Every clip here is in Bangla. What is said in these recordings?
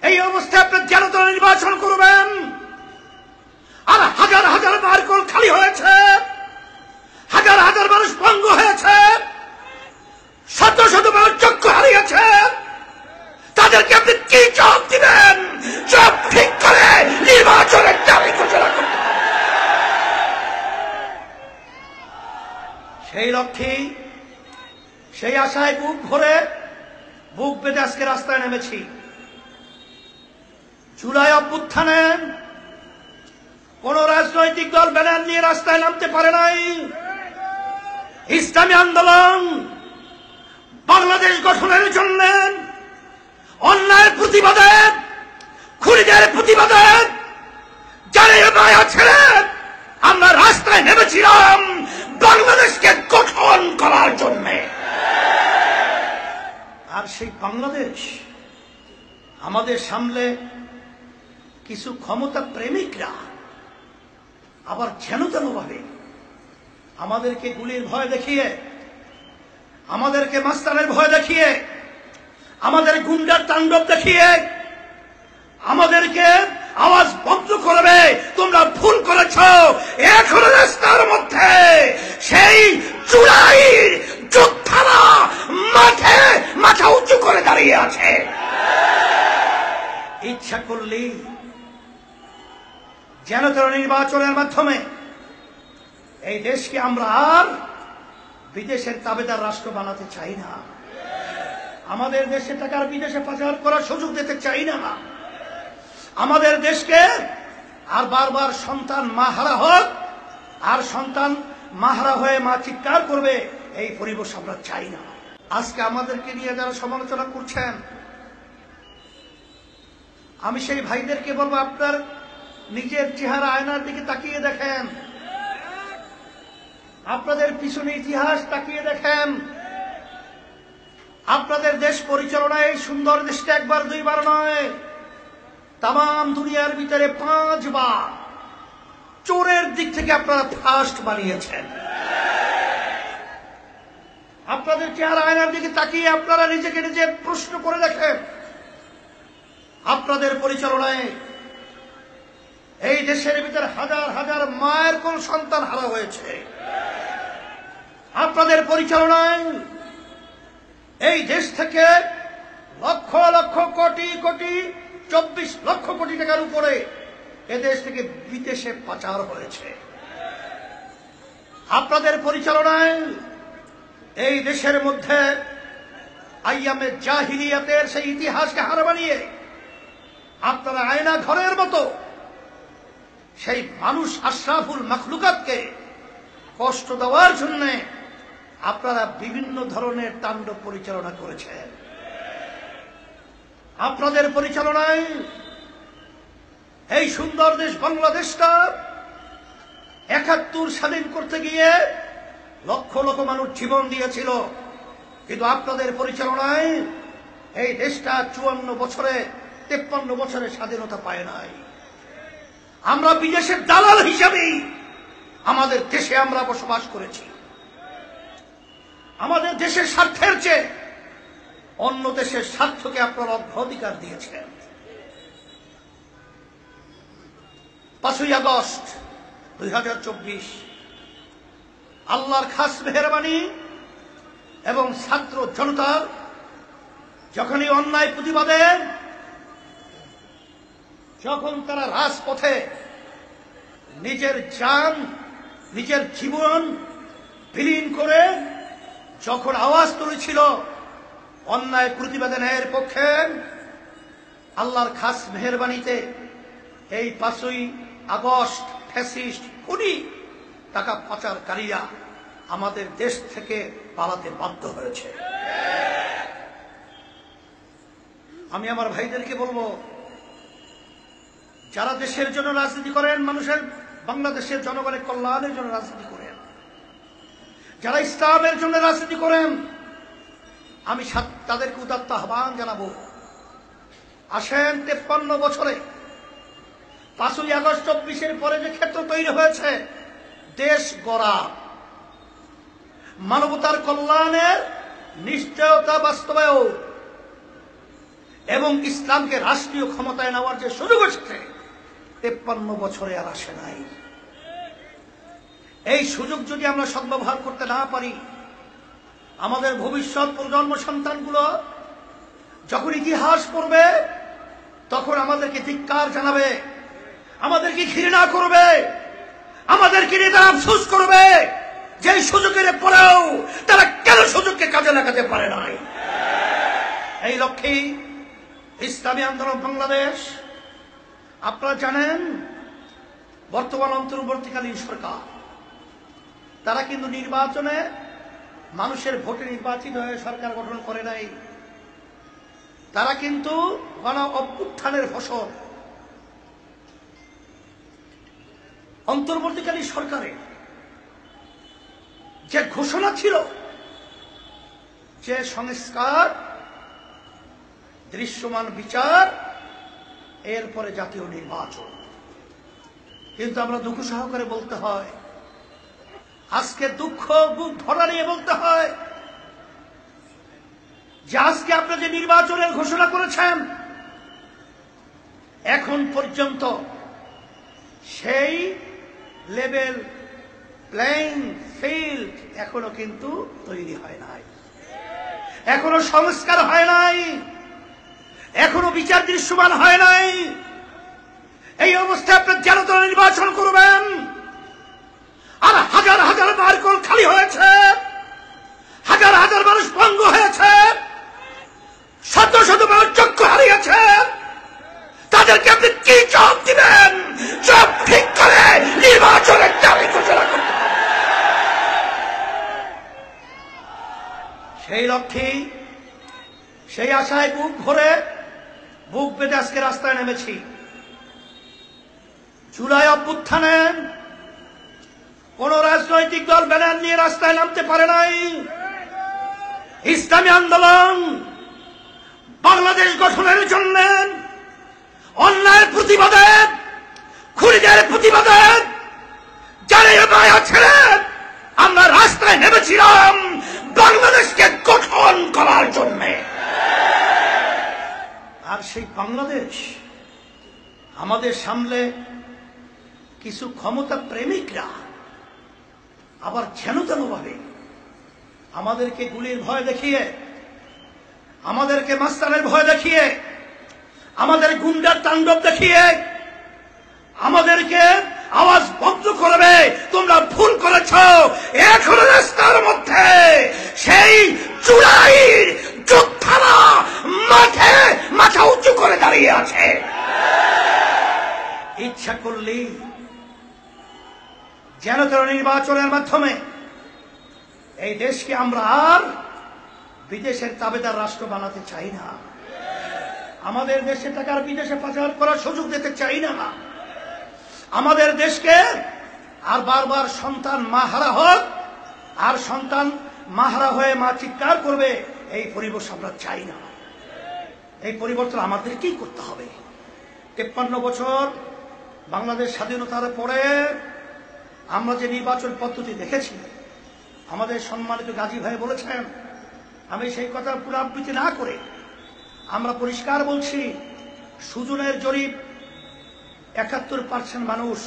এই অবস্থায় আপনি জনতা নির্বাচন করবেন, আর হাজার হাজার মার্কল খালি হয়েছে, হাজার হাজার মানুষ ভঙ্গ হয়েছে, শত শত মানুষ চক্ষু হারিয়েছে, তাদেরকে আপনি কি জবাব দিবেন? সব ঠিক করে নির্বাচনের দাবি ঘোষণা করতে হবে। সেই লক্ষ্যে, সেই আশায় বুক ভরে বুক বেঁধে আজকে রাস্তায় নেমেছি। জুলাই অভ্যুত্থানে কোন রাজনৈতিক দল ব্যানার নিয়ে রাস্তায় নামতে পারে নাই। ইসলামী আন্দোলন বাংলাদেশ গঠনের জন্য অন্যায়ের প্রতিবাদে, খুনিদের প্রতিবাদে জানের মায়া ছেড়ে আমরা রাস্তায় নেমেছিলাম বাংলাদেশকে গঠন করার জন্য। আর সেই বাংলাদেশ আমাদের সামনে কিছু ক্ষমতা প্রেমিকরা আবার যেন তেন ভাবে আমাদেরকে গুলির ভয় দেখিয়ে, আমাদেরকে মাস্তানের ভয় দেখিয়ে, আমাদের গুন্ডার তাণ্ডব দেখিয়ে আমাদেরকে আওয়াজ বন্ধ করবে। তোমরা ভুল করেছ। এখন রাস্তার মধ্যে সেই জুলাইয়ের যোদ্ধারা মাঠে মাথা উঁচু করে দাঁড়িয়ে আছে। ইচ্ছা করলেই যেন তেন নির্বাচনের মাধ্যমে এই দেশকে আমরা আর বিদেশের তাবেদার রাষ্ট্র বানাতে চাই না। আমাদের দেশে টাকার বিদেশে পাচার করার সুযোগ দিতে চাই না। আমাদের দেশকে আর বারবার সন্তান মাহারা হোক, আর সন্তান মাহারা হয়ে মা চিৎকার করবে, এই পরিবেশ আমরা চাই না। আজকে আমাদেরকে নিয়ে যারা সমালোচনা করছেন, আমি সেই ভাইদেরকে বলবো, আপনার নিজের চেহারা আয়নার দিকে তাকিয়ে দেখেন, আপনাদের পিছনে ইতিহাস তাকিয়ে দেখেন। আপনাদের দেশ পরিচালনায় এই সুন্দর দেশটা একবার দুইবার নয়, তাম দুনিয়ার ভিতরে 5 বার চোরের দিক থেকে আপনারা ফার্স্ট বানিয়েছেন। আপনাদের চেহারা আয়নার দিকে তাকিয়ে আপনারা নিজেকে নিজে প্রশ্ন করে দেখেন, আপনাদের পরিচালনায় এই দেশের ভিতরে হাজার হাজার মায়ের কোন সন্তান হারা হয়েছে। আপনাদের পরিচালনায় এই দেশ থেকে লক্ষ লক্ষ কোটি কোটি 24 লক্ষ কোটি টাকার উপরে এদেশ থেকে বিদেশে পাচার হয়েছে। আপনাদের পরিচালনায় এই দেশের মধ্যে আইয়ামে জাহিলিয়াতের সেই ইতিহাসকে হার মানিয়ে আপনারা আয়না ঘরের মতো সেই মানুষ আশরাফুল মাখলুকাতকে কষ্ট দেওয়ার জন্য আপনারা বিভিন্ন ধরনের তাণ্ডব পরিচালনা করেছেন। আপনাদের পরিচালনায় এই সুন্দর দেশ বাংলাদেশটা 71 স্বাধীন করতে গিয়ে লক্ষ লক্ষ মানুষ জীবন দিয়েছিল, কিন্তু আপনাদের পরিচালনায় এই দেশটা 54 বছরে 53 বছরে স্বাধীনতা পায় নাই। আমরা বিদেশের দালাল হিসেবেই আমাদের দেশে আমরা বসবাস করেছি। আমাদের দেশের স্বার্থের চেয়ে অন্য দেশের স্বার্থকে আপনারা অগ্রাধিকার দিয়েছেন। 5ই আগস্ট 2024 আল্লাহর খাস মেহেরবানি এবং ছাত্র জনতার যখনই অন্যায় প্রতিবাদে, যখন তারা রাজপথে নিজের জান, নিজের জীবন বিলীন করে যখন আওয়াজ তুলেছিল অন্যায় প্রতিবাদের পক্ষে, আল্লাহর খাস মেহেরবানিতে এই 5ই আগস্ট ফ্যাসিস্ট খুনি টাকা পাচারকারীরা আমাদের দেশ থেকে পালাতে বাধ্য হয়েছে। আমি আমার ভাইদেরকে বলবো, যারা দেশের জন্য রাজনীতি করেন, মানুষের বাংলাদেশের জনগণের কল্যাণের জন্য রাজনীতি করেন, যারা ইসলামের জন্য রাজনীতি করেন, আমি তাদেরকে উদাত্ত আহ্বান জানাবো, আসেন 53 বছরে 5ই আগস্ট 24-এর পরে যে ক্ষেত্র তৈরি হয়েছে দেশ গড়া, মানবতার কল্যাণের নিশ্চয়তা বাস্তবায়ন, এবং ইসলামকে রাষ্ট্রীয় ক্ষমতায় নেওয়ার যে সুযোগ এসেছে 53 বছরে আর আসে নাই। এই সুযোগ যদি আমরা সদ্ব্যবহার করতে না পারি, আমাদের ভবিষ্যৎ প্রজন্ম সন্তানগুলো যখন ইতিহাস পড়বে তখন আমাদেরকে ধিক্কার জানাবে, আমাদেরকে ঘৃণা করবে, আমাদেরকে নিয়ে তারা আফসোস করবে যে সুযোগের পরেও তারা কেন সুযোগকে কাজে লাগাতে পারে নাই। এই লক্ষ্যে ইসলামী আন্দোলন বাংলাদেশ, আপনারা জানেন বর্তমান অন্তর্বর্তীকালীন সরকার তারা কিন্তু নির্বাচনে মানুষের ভোটে নির্বাচিত হয়ে সরকার গঠন করে নাই। তারা কিন্তু গণ অভ্যুত্থানের ফসল। অন্তর্বর্তীকালীন সরকারে যে ঘোষণা ছিল যে সংস্কার, দৃশ্যমান বিচার, এরপরে জাতীয় নির্বাচন, কিন্তু আমরা দুঃখ সহকারে বলতে হয়, আজকে দুঃখ বুক ধরা নিয়ে বলতে হয় যে আজকে আপনারা যে নির্বাচনের ঘোষণা করেছেন এখন পর্যন্ত সেই লেভেল প্লেইং ফিল্ড এখনো কিন্তু তৈরি হয় নাই, এখনো সংস্কার হয় নাই, এখনো বিচার দৃশ্যমান হয় নাই। এই অবস্থায় আপনার জনতা নির্বাচন করবেন আর হাজার হাজার বারকল খালি হয়েছে, হাজার হাজার মানুষ পঙ্গু হয়েছে, শত শত মানুষ চক্ষু হারিয়েছে, তাদেরকে আপনি কি জবাব দিবেন? সব ঠিক করে নির্বাচনের তারিখ ঘোষণা করতে হবে। সেই লক্ষ্যে, সেই আশায় বুক ভরে বুক বেঁধে আজকে রাস্তায় নেমেছি। জুলাই অভ্যুত্থানে কোন রাজনৈতিক দল ব্যানার নিয়ে রাস্তায় নামতে পারে নাই। ইসলামী আন্দোলন বাংলাদেশ গঠনের জন্য অন্যায়ের প্রতিবাদে, খুনিদের প্রতিবাদে যারা মায়া ছেড়ে আমরা রাস্তায় নেমেছিলাম বাংলাদেশকে গঠন করার জন্য। আর সেই বাংলাদেশ আমাদের সামনে কিছু ক্ষমতা প্রেমিকরা আবার যেন ভাবে আমাদেরকে গুলির ভয় দেখিয়ে, আমাদেরকে মাস্তানের ভয় দেখিয়ে, আমাদের গুন্ডার তাণ্ডব দেখিয়ে আমাদেরকে আওয়াজ বন্ধ করবে, তোমরা ভুল করেছ। এখনো রাস্তার মধ্যে সেই জুলাইয়ের যোদ্ধারা মাঠে মাথা উঁচু করে দাঁড়িয়ে আছে। ইচ্ছা করলেই যেন তেন নির্বাচনের মাধ্যমে এই দেশকে আমরা আর বিদেশের তাবেদার রাষ্ট্র বানাতে চাই না। আমাদের দেশে টাকার বিদেশে পাচার করার সুযোগ দিতে চাই না। আমাদের দেশকে আর বারবার সন্তান মাহারা হোক, আর সন্তান মাহারা হয়ে মা চিৎকার করবে, এই পরিবেশ আমরা চাই না। এই পরিবর্তন আমাদেরকেই করতে হবে। 53 বছর বাংলাদেশ স্বাধীনতার পরে আমরা যে নির্বাচন পদ্ধতি দেখেছি, আমাদের সম্মানিত গাজী ভাই বলেছেন, আমি সেই কথা পুনরাবৃত্তি না করে আমরা পরিষ্কার বলছি, সুজনের জরিপ 71% মানুষ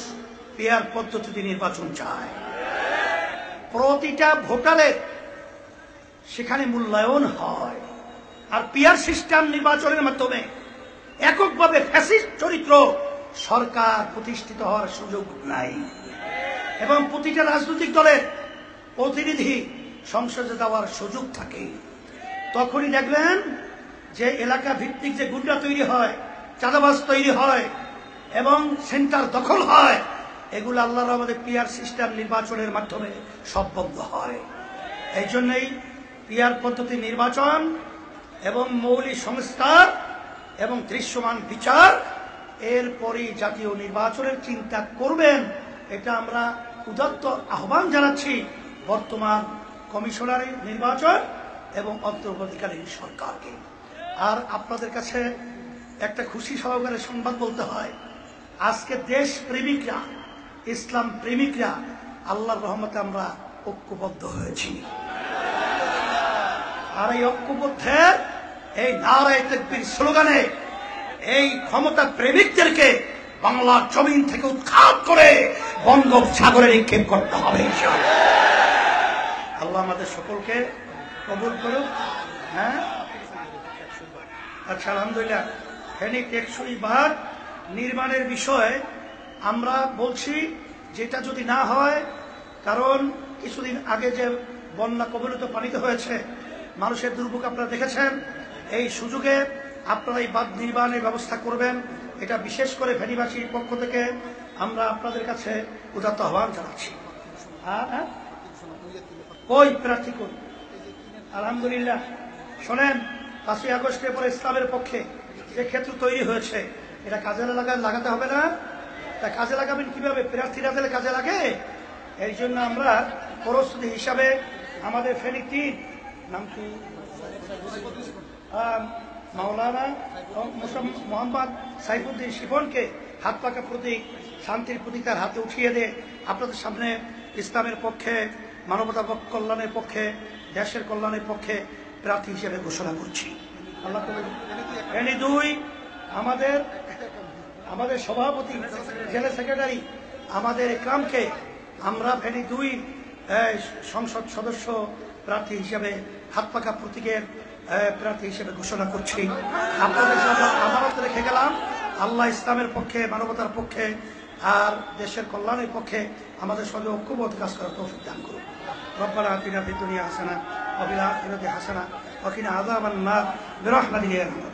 পিয়ার পদ্ধতিতে নির্বাচন চায়। প্রতিটা ভোটারের সেখানে মূল্যায়ন হয়। আর পিয়ার সিস্টেম নির্বাচনের মাধ্যমে এককভাবে ফ্যাসিস্ট চরিত্র সরকার প্রতিষ্ঠিত হওয়ার সুযোগ নাই। এবং প্রতিটা রাজনৈতিক দলের প্রতিনিধি সংসদে দেওয়ার সুযোগ থাকে। তখনই দেখবেন যে এলাকা ভিত্তিক যে গুন্ডা তৈরি হয়, চাঁদাবাজ তৈরি হয় এবং সেন্টার দখল হয়, এগুলো আল্লাহর আমাদের পিয়ার সিস্টেম নির্বাচনের মাধ্যমে সব বন্ধ হয়। এই জন্যই পিয়ার পদ্ধতি নির্বাচন এবং মৌলিক সংস্কার এবং দৃশ্যমান বিচার, এরপরই জাতীয় নির্বাচনের চিন্তা করবেন। এটা আমরা উদাত্ত আহ্বান জানাচ্ছি বর্তমান কমিশনারি নির্বাচন এবং অন্তর্বর্তীকালীন সরকারকে। আর আপনাদের কাছে একটা খুশি সহকারে সংবাদ বলতে হয়, আজকে দেশ প্রেমিকরা, ইসলাম প্রেমিকরা আল্লাহর রহমতে আমরা ঐক্যবদ্ধ হয়েছি। আর এই ঐক্যবদ্ধের এই নারায়ে তাকবীর স্লোগানে এই ক্ষমতা প্রেমিকদেরকে বাংলার জমিন থেকে উৎখাত করে বঙ্গোপসাগরে নিক্ষেপ করতে হবে ইনশাআল্লাহ। আল্লাহ আমাদের সকলকে কবুল করুক। হ্যাঁ, আচ্ছা, আলহামদুলিল্লাহ। ফেনী টেকসই বাঁধ নির্মাণের বিষয়ে আমরা বলছি, যেটা যদি না হয়, কারণ কিছুদিন আগে যে বন্যা কবলিত পানিতে হয়েছে, মানুষের দুর্ভোগ আপনারা দেখেছেন। এই সুযোগে আপনারা এই বাঁধ নির্মাণের ব্যবস্থা করবেন, এটা বিশেষ করে ফেনীবাসীর পক্ষ থেকে আমরা আপনাদের কাছে উদাত্ত আহ্বান জানাচ্ছি। ওই প্রার্থী করুন। আলহামদুলিল্লাহ। শোনেন, 5ই আগস্টের পরে ইসলামের পক্ষে যে ক্ষেত্র তৈরি হয়েছে, এটা কাজে লাগাতে হবে না? তা কাজে লাগাবেন কিভাবে? প্রার্থীরা দিলে কাজে লাগে। এই জন্য আমরা প্রস্তুতি হিসাবে আমাদের ফেনী 3 নাম কি, মাওলানা মোহাম্মদ সাইফুদ্দিন শিবনকে হাত পাকা প্রতীক, শান্তির প্রতীক তার হাতে উঠিয়ে দিয়ে আপনাদের সামনে ইসলামের পক্ষে, মানবতা কল্যাণের পক্ষে, দেশের কল্যাণের পক্ষে প্রার্থী হিসেবে ঘোষণা করছি। আল্লাহ ফেনী 2 আমাদের সভাপতি, জেলা সেক্রেটারি আমাদের ইকরামকে আমরা ফেনী 2 সংসদ সদস্য প্রার্থী হিসেবে হাত পাকা প্রতীকের প্রার্থী হিসেবে ঘোষণা করছি। আপনাদের সামনে আমানত রেখে গেলাম, আল্লাহ ইসলামের পক্ষে, মানবতার পক্ষে আর দেশের কল্যাণের পক্ষে আমাদের সঙ্গে ঐক্যবদ্ধ কাজ করার তৌফিক দান করুন। রব্বানা আতিনা ফিদ দুনিয়া হাসানা ওয়া ফিল আখিরাতি হাসানা ওয়া কিনা আযাবান নার বিরহমাতিকা ইয়া আরহামার